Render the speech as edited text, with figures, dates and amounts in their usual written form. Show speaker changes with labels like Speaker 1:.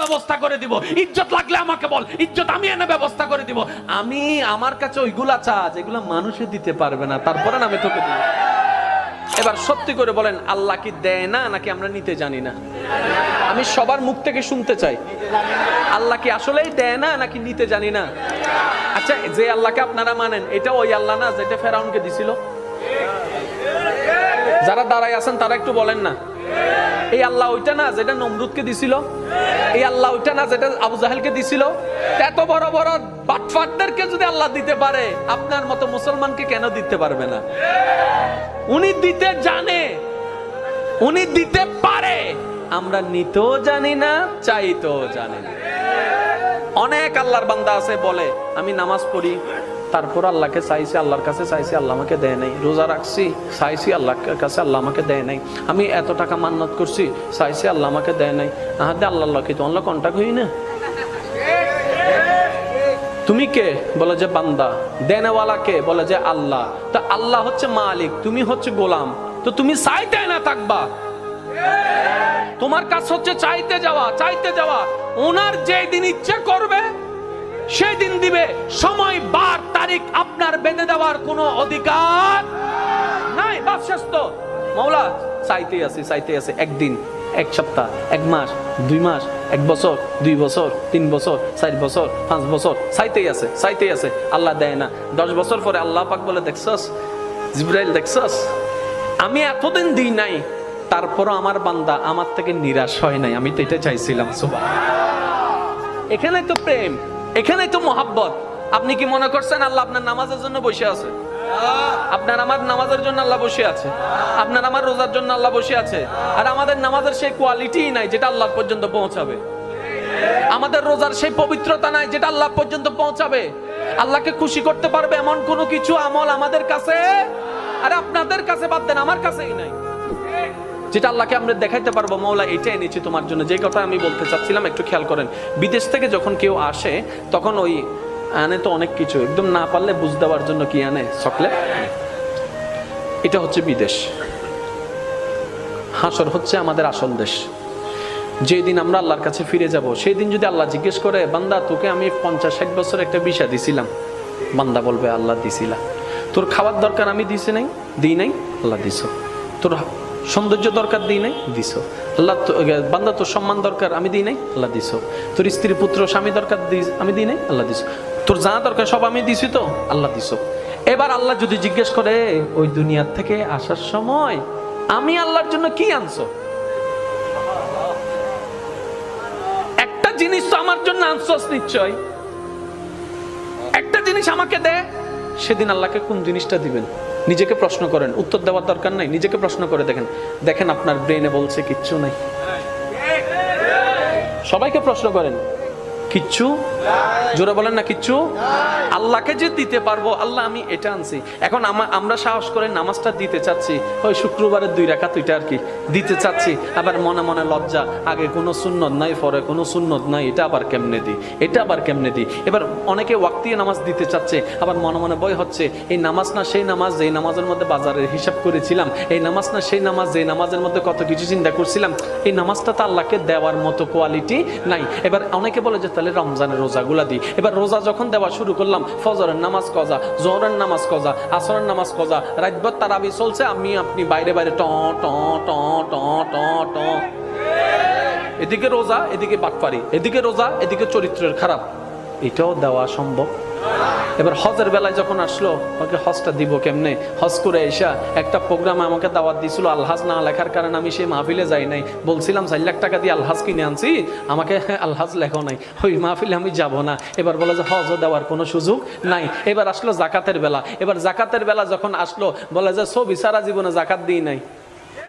Speaker 1: ব্যবস্থা করে দিব, ইজ্জত লাগলে আমাকে বল, ইজ্জত আমি এনে ব্যবস্থা করে দিব। আমি আমার কাছে ওইগুলা চা যেগুলা মানুষে দিতে পারবে না, তারপরে আমি তোকে দিব। এবার সত্যি করে বলেন, আল্লাহ কি দেয় না নাকি আমরা নিতে জানি না? আমি সবার মুখ থেকে শুনতে চাই, আল্লাহ কি আসলেই দেয় না নাকি নিতে জানি না? আচ্ছা, যে আল্লাহকে আপনারা মানেন, এটা ওই আল্লাহ না যেটা ফেরাউনকে দিছিল? যারা দাঁড়ায় আছেন তারা একটু বলেন না, এই আল্লাহ ওইটা না যেটা নমরুদকে দিছিল? এই আল্লাহ ওইটা না যেটা আবু জাহেলকে দিছিল? এত বড় বড় বাটফাটদেরকে যদি আল্লাহ দিতে পারে, আপনার মতো মুসলমানকে কেন দিতে পারবে না? উনি দিতে জানে, উনি দিতে পারে, আমরা নিতেও জানি না, চাইতেও জানি না। অনেক আল্লাহর বান্দা আছে বলে, আমি নামাজ পড়ি, তারপর আল্লাহকে চাইছি, আল্লাহর কাছে চাইছি, আল্লাহ আমাকে দেয় নাই। রোজা রাখছি, চাইছি আল্লাহর কাছে, আল্লাহ আমাকে দেয় নাই। আমি এত টাকা মান্নত করছি, চাইছি, আল্লাহ আমাকে দেয় নাই। আহাদে আল্লাহ কি তো আল্লাহ কন্টাক্ট হই না? তুমি কে? বলে যে বান্দা। দেনেওয়ালা কে? বলে যে আল্লাহ। তো আল্লাহ হচ্ছে মালিক, তুমি হচ্ছে গোলাম। তো তুমি চাইতে না থাকবা, তোমার কাজ হচ্ছে চাইতে যাওয়া, চাইতে যাওয়া। ওনার যেই দিন ইচ্ছা করবে সেই দিন দিবে। সময়, বার, তারিখ আপনার বেঁধে দেওয়ার কোনো অধিকার নাই। বাস শেষ তো। মাওলা চাইতে আছে, চাইতে আছে। একদিন, এক সপ্তাহ, এক মাস, 2 মাস, 1 বছর, 2 বছর, 3 বছর, 4 বছর, 5 বছর, চাইতেই আছে, চাইতেই আছে। আল্লাহ দেয় না। 10 বছর পরে আল্লাহ পাক বলে, দেখছস জিবরাইল, দেখছস আমি এতদিন দিই নাই, তারপরও আমার বান্দা আমার থেকে নিরাশ হয় নাই। আমি তো এটা চাইছিলাম। সুবহানাল্লাহ। এখানেই তো প্রেম, এখানেই তো মহাব্বত। আপনি কি মনে করছেন আল্লাহ আপনার নামাজের জন্য বসে আছে? আপনার আমার নামাজের জন্য আল্লাহ বসে আছে, আপনার আমার রোজার জন্য আল্লাহ বসে আছে। আর আমাদের নামাজের সেই কোয়ালিটি নাই যেটা আল্লাহ পর্যন্ত পৌঁছাবে। আমাদের রোজার সেই পবিত্রতা নাই যেটা আল্লাহ পর্যন্ত পৌঁছাবে। আল্লাহকে খুশি করতে পারবে এমন কোনো কিছু আমল আমাদের কাছে, আর আপনাদের কাছে বাদ দেন, আমার কাছেই নাই, যেটা আল্লাহকে আমরা দেখাইতে পারবো মওলা এটা এনেছি তোমার জন্য। যে কথা আমি বলতে চাচ্ছিলাম, একটু খেয়াল করেন। বিদেশ থেকে যখন কেউ আসে, তখন ওই আনে তো অনেক কিছু, একদম না পারলে বুঝ দেওয়ার জন্য কি আনে? চকলেট। এটা হচ্ছে বিদেশ। হাসর হচ্ছে আমাদের আসল দেশ। যেদিন আমরা আল্লাহর কাছে ফিরে যাব, সেই দিন যদি আল্লাহ জিজ্ঞেস করে, বান্দা তোকে আমি 50-60 বছর একটা ভিসা দিছিলাম, বান্দা বলবে আল্লাহ দিছিলা। তোর খাওয়ার দরকার আমি দিছি নাই, দিই নাই, আল্লাহ দিছো। তোর সৌন্দর্য দরকার, দিই নাই, দিছো। আল্লাহ বান্দা তোর সম্মান দরকার, আমি দিই নাই, আল্লাহ দিছো। তোর স্ত্রী পুত্র স্বামী দরকার, আমি দিই নাই, আল্লাহ দিছো। তোর যা দরকার সব আমি দিছি, তো আল্লাহ দিছো। এবার আল্লাহ যদি জিজ্ঞেস করে, ওই দুনিয়ার থেকে আসার সময় আমি আল্লাহর জন্য কি আনছো? একটা জিনিস তো আমার জন্য আনছোস নিশ্চয়, একটা জিনিস আমাকে দে। সেদিন আল্লাহকে কোন জিনিসটা দিবেন? নিজেকে প্রশ্ন করেন, উত্তর দেওয়ার দরকার নাই। নিজেকে প্রশ্ন করে দেখেন, দেখেন আপনার ব্রেনে বলছে কিচ্ছু নাই। সবাইকে প্রশ্ন করেন, কিচ্ছু? জোরে বলেন না, কিচ্ছু। আল্লাহকে যে দিতে পারবো, আল্লাহ আমি এটা আনছি। এখন আমরা সাহস করে নামাজটা দিতে চাচ্ছি, ওই শুক্রবারের 2 রাকাত ওইটা আর কি দিতে চাচ্ছি। আবার মনে মনে লজ্জা, আগে কোনো সুন্নত নাই, পরে কোনো সুন্নত নাই, এটা আবার কেমনে দিই, এটা আবার কেমনে দিই। এবার অনেকে ওয়াক্তিয়া নামাজ দিতে চাচ্ছে, আবার মনে মনে ভয় হচ্ছে, এই নামাজ না সেই নামাজ যেই নামাজের মধ্যে বাজারের হিসাব করেছিলাম, এই নামাজ না সেই নামাজ যেই নামাজের মধ্যে কত কিছু চিন্তা করছিলাম, এই নামাজটা তো আল্লাহকে দেওয়ার মতো কোয়ালিটি নাই। এবার অনেকে বলে যে তাহলে রমজানের রোজাগুলা দিই। এবার রোজা যখন দেওয়া শুরু করলাম, ফজরের নামাজ কজা, জোহরের নামাজ কজা, আসরের নামাজ কজা, রাতভর তারাবি চলছে, আমি আপনি বাইরে বাইরে ট ট ট ট ট ট, এদিকে রোজা, এদিকে বাটপারি, এদিকে রোজা, এদিকে চরিত্রের খারাপ। এটাও দেওয়া সম্ভব? এবার হজের বেলায় যখন আসলো, ওকে হজটা দিব কেমনে? হজ করে এসা একটা প্রোগ্রামে আমাকে দাওয়াত দিয়েছিল, আলহাজ না লেখার কারণে আমি সেই মাহফিলে যাই নাই। বলছিলাম 4 লাখ টাকা দিয়ে আলহাজ কিনে আনছি, আমাকে আলহাজ লেখো নাই, ওই মাহফিলে আমি যাব না। এবার বলে যে হজও দেওয়ার কোনো সুযোগ নাই। এবার আসলো জাকাতের বেলা। এবার জাকাতের বেলা যখন আসলো, বলে যে ছবি সারা জীবনে জাকাত দিই নাই।